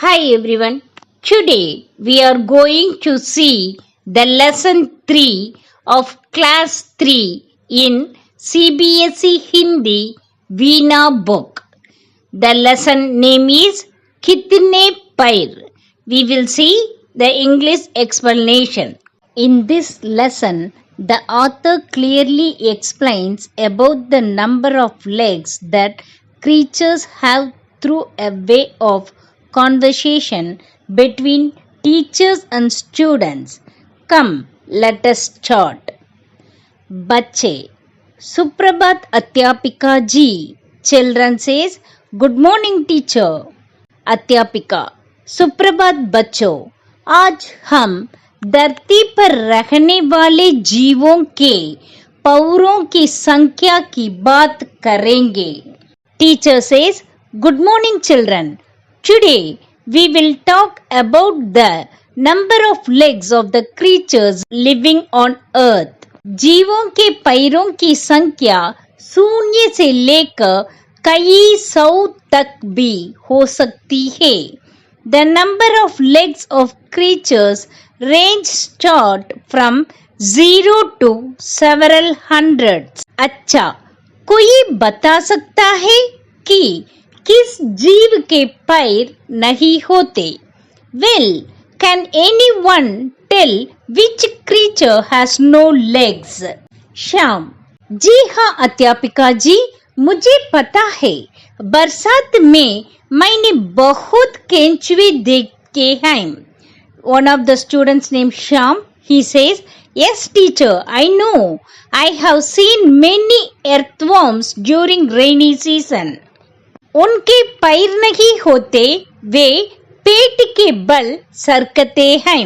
Hi everyone. Today we are going to see the lesson 3 of class 3 in CBSE Hindi Veena book. The lesson name is Kitne Pair. We will see the English explanation. In this lesson, the author clearly explains about the number of legs that creatures have through a way of conversation between teachers and students. Come, let us start. बच्चे सुप्रभात अध्यापिका जी. Children says good morning teacher. अध्यापिका सुप्रभात बच्चों, आज हम धरती पर रहने वाले जीवों के पैरों की संख्या की बात करेंगे. Teacher says good morning children. Today we will talk about the number of legs of the creatures living on earth. जीवों के पैरों की संख्या शून्य से लेकर कई सौ तक भी हो सकती है. The number of legs of creatures range start from 0 to several hundreds. अच्छा, कोई बता सकता है कि किस जीव के पैर नहीं होते? Well, can anyone tell which creature has no legs? Shyam: जी हाँ अध्यापिका जी, मुझे पता है. बरसात में मैंने बहुत केंचुए देखे हैं. One of the students named Shyam, he says, yes teacher, I know. I have seen many earthworms during rainy season. उनके पैर नहीं होते, वे पेट के बल सरकते हैं.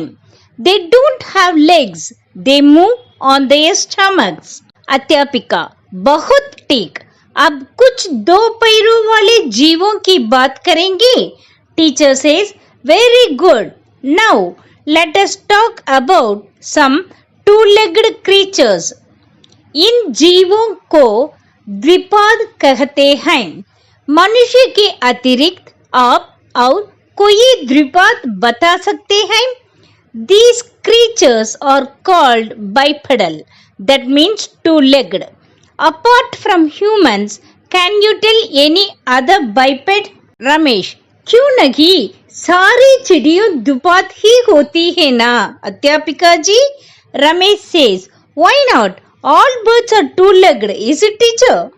They don't have legs. They move on their stomachs. अध्यापिका: बहुत ठीक. अब कुछ दो पैरों वाले जीवों की बात करेंगे. Teacher says, very good. Now let us talk about some two-legged creatures. इन जीवों को द्विपाद कहते हैं. मनुष्य के अतिरिक्त आप और कोई द्विपाद बता सकते हैं? These creatures are called bipedal. That means two-legged. Apart from humans, can you tell any other biped? Ramesh: क्यों नहीं, सारी चिड़ियों द्विपाद ही होती है ना अध्यापिका जी. Ramesh says, why not? All birds are two-legged, is it teacher?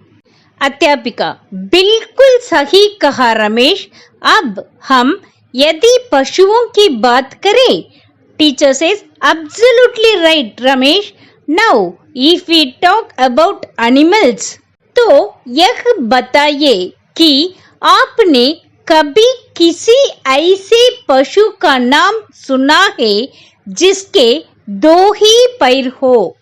अध्यापिका: बिल्कुल सही कहा रमेश. अब हम यदि पशुओं की बात करें. Teacher says absolutely right Ramesh. Now if we talk about animals, तो यह बताइए कि आपने कभी किसी ऐसे पशु का नाम सुना है जिसके दो ही पैर हो?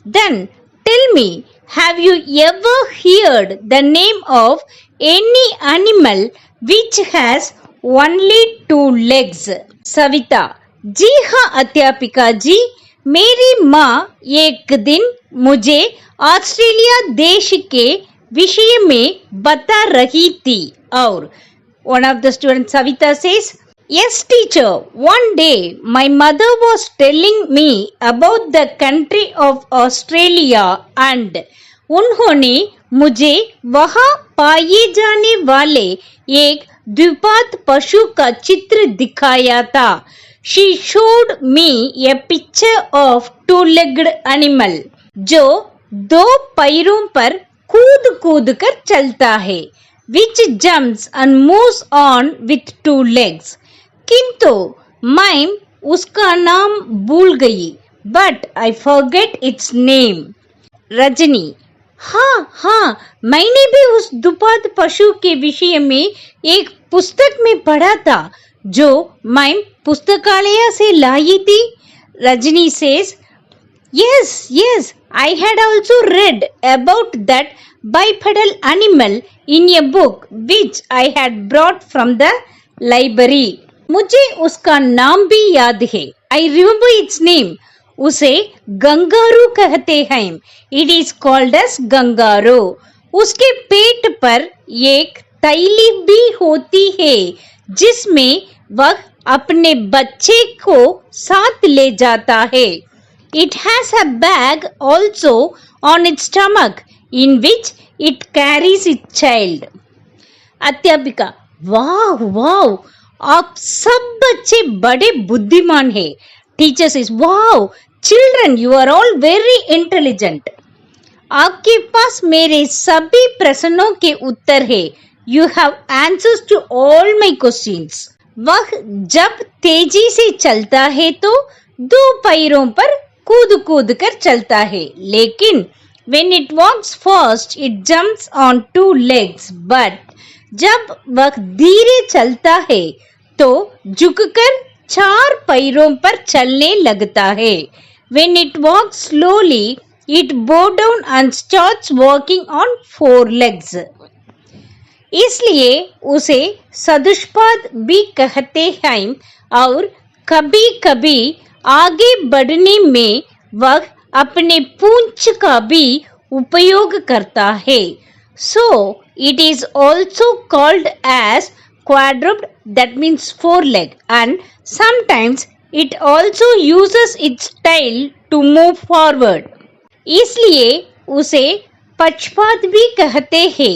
Then tell me, have you ever heard the name of any animal which has only two legs? Savita: जी हाँ अध्यापिका जी, मेरी माँ एक दिन मुझे ऑस्ट्रेलिया देश के विषय में बता रही थी. और one of the students Savita says, yes teacher, one day my mother was telling me about the country of Australia and उन्होंने मुझे वहाँ पाए जाने वाले एक द्विपाद पशु का चित्र दिखाया था. She showed me a picture of two-legged animal जो दो पैरों पर कूद कूद कर चलता है, which jumps and moves on with two legs. किंतु मैं उसका नाम भूल गई. But I forget its name. Rajni: हाँ, मैंने भी उस द्विपाद पशु के विषय में एक पुस्तक में पढ़ा था जो मैं पुस्तकालय से लाई थी. Rajni says, yes, I had also read about that bipedal animal in a book which I had brought from the library. मुझे उसका नाम भी याद है. I remember its name. उसे गंगारू कहते हैं. It is called as गंगारू. उसके पेट पर एक तैली भी होती है जिसमें वह अपने बच्चे को साथ ले जाता है. It has a bag also on its stomach in which it carries its child. अध्यापिका, वाह वाह, आप सब बच्चे बड़े बुद्धिमान हैं. टीचर सेज, वाह children, you are all very intelligent. आपके पास मेरे सभी प्रश्नों के उत्तर है. You have answers to all my questions. वह जब तेजी से चलता है तो दो पैरों पर कूद कूद कर चलता है, लेकिन when it walks fast it jumps on two legs. but जब वह धीरे चलता है तो झुककर चार पैरों पर चलने लगता है. when it walks slowly it bow down and starts walking on four legs. इसलिए उसे सदुष्पाद भी कहते हैं और कभी कभी आगे बढ़ने में वह अपने पूंछ का भी उपयोग करता है. So it is also called as quadruped, that means four leg, and sometimes it also uses its tail to move forward. इसलिए उसे पक्षपात भी कहते हैं.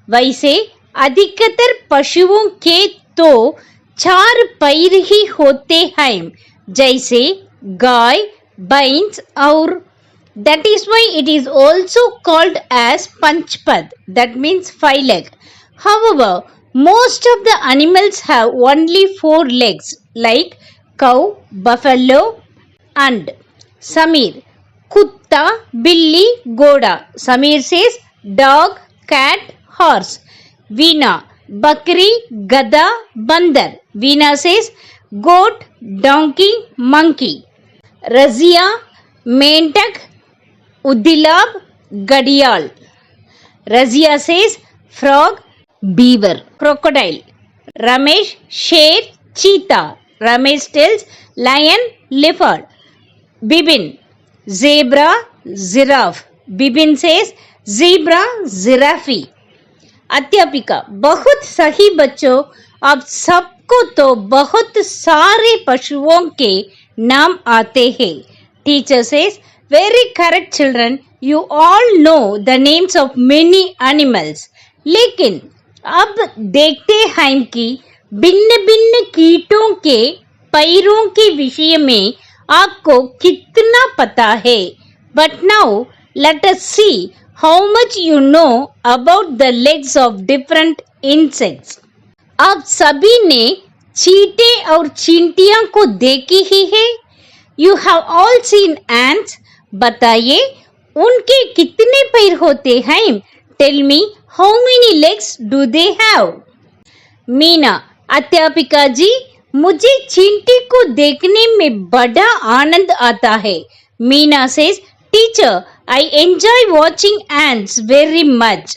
वैसे अधिकतर पशुओं के तो चार पैर ही होते हैं, जैसे गाय, भैंस और that is why it is also called as panchpad, that means five leg. However, most of the animals have only four legs like cow, buffalo and Samir. Kutta, Billy, Goda. Samir says dog, cat, horse. Veena, Bakri, Gada, Bandar. Veena says goat, donkey, monkey. Razia, Mentak, Udilab, Gadial. Razia says frog, beaver, crocodile. Ramesh, sher, cheetah. Ramesh tells lion, leopard. Bibin, zebra, giraffe. Bibin says zebra, giraffe. अध्यापिका, बहुत सही बच्चों, आप सबको तो बहुत सारे पशुओं के नाम आते हैं. Teacher says, very correct children, you all know the names of many animals. लेकिन अब देखते हैं कि भिन्न भिन्न कीटों के पैरों के विषय में आपको कितना पता है. But now let us see how much you know about the legs of different insects. आप सभी ने चींटे और चींटियां को देखी ही है. You have all seen ants. बताइए उनके कितने पैर होते हैं. Tell me how many legs do they have. Meena, अध्यापिका जी, मुझे चींटी को देखने में बड़ा आनंद आता है. Meena says, teacher, I enjoy watching ants very much.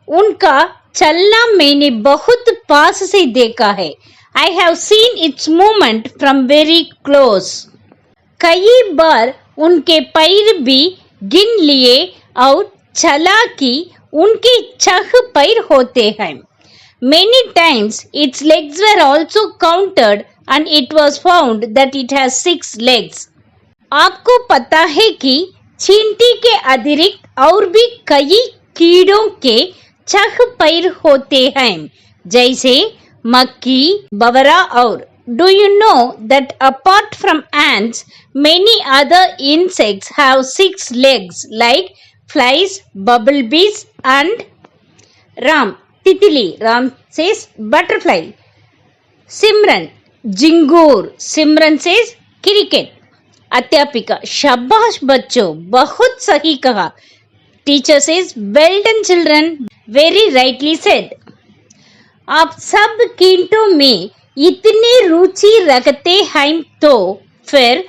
उनका चलना मैंने बहुत पास से देखा है. I have seen its movement from very close. कई बार उनके पैर भी गिन लिए और चला कि उनके 6 पैर होते हैं. Many times its legs were also counted and it was found that it has 6 legs. आपको पता है कि चींटी के अतिरिक्त और भी कई कीड़ों के 6 पैर होते हैं, जैसे मक्खी, बवरा और. Do you know that apart from ants, many other insects have 6 legs like flies, bumblebees and Ram, Titili. Ram says butterfly. Simran, Jingoor. Simran says cricket. अध्यापिका, शाबाश बच्चों, बहुत सही कहा. Teacher says, well done children, very rightly said. आप सब कीटों में इतनी रुचि रखते हैं तो फिर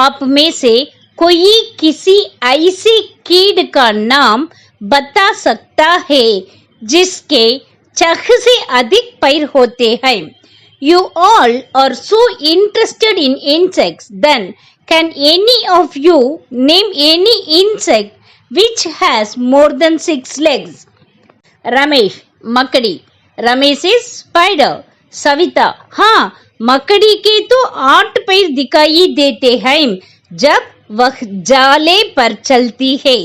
आप में से कोई किसी ऐसी कीट का नाम बता सकता है जिसके 6 से अधिक पैर होते हैं. You all are so interested in insects. Then can any of you name any insect which has more than 6 legs? Ramesh, Makadi. Ramesh is spider. Savita, हाँ, मकड़ी के तो 8 पैर दिखाई देते हैं जब वह जाले पर चलती है.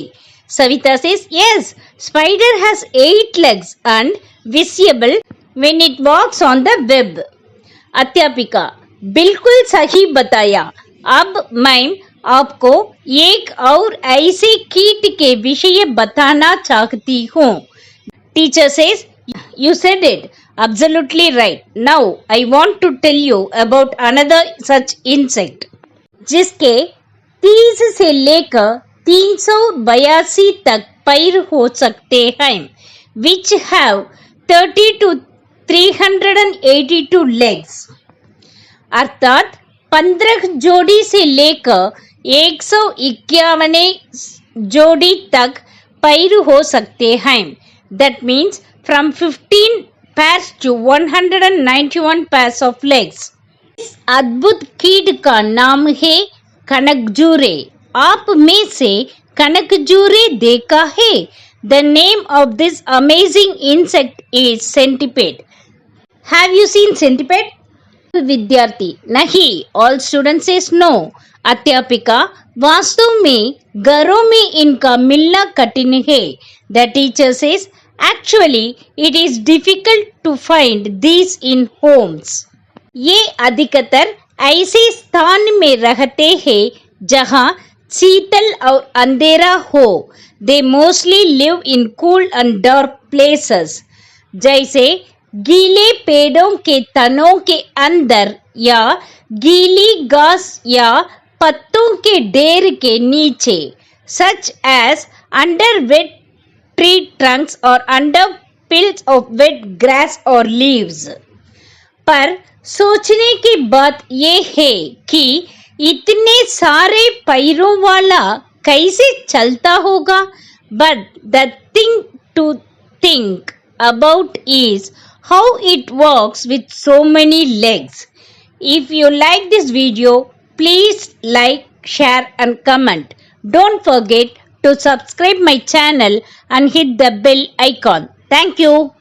Savita says, yes, spider has 8 legs and visible when it walks on the web. अध्यापिका, बिल्कुल सही बताया. अब मैं आपको एक और ऐसे कीट के विषय बताना चाहती हूँ. Teacher says, you said it. Absolutely right. Now I want to tell you about another such insect, जिसके 30 से लेकर 382 तक पैर हो सकते हैं, which have 30 to 382 legs. अर्थात 15 जोड़ी से लेकर 151 जोड़ी तक पैर हो सकते हैं. That means from 15 pairs to 191 pairs of legs. इस अद्भुत कीट का नाम है कनकजूरे. आप में से कनकजूरे देखा है? The name of this amazing insect is centipede. Have you seen centipede? विद्यार्थी, नहीं. All students says no. अध्यापिका, वास्तव में घरों में इनका मिलना कठिन है. The teacher says, actually it is difficult to find these in homes. ये अधिकतर ऐसे स्थान में रहते हैं जहाँ शीतल और अंधेरा हो. They mostly live in cool and dark places. जैसे गीले पेड़ों के तनों के अंदर या गीली घास या पत्तों के ढेर के नीचे. Such as under wet tree trunks or under piles of wet grass or leaves. पर सोचने की बात यह है कि इतने सारे पैरों वाला कैसे चलता होगा. But the thing to think about is how it walks with so many legs. If you like this video, please like, share and comment. Don't forget to subscribe my channel and hit the bell icon. Thank you.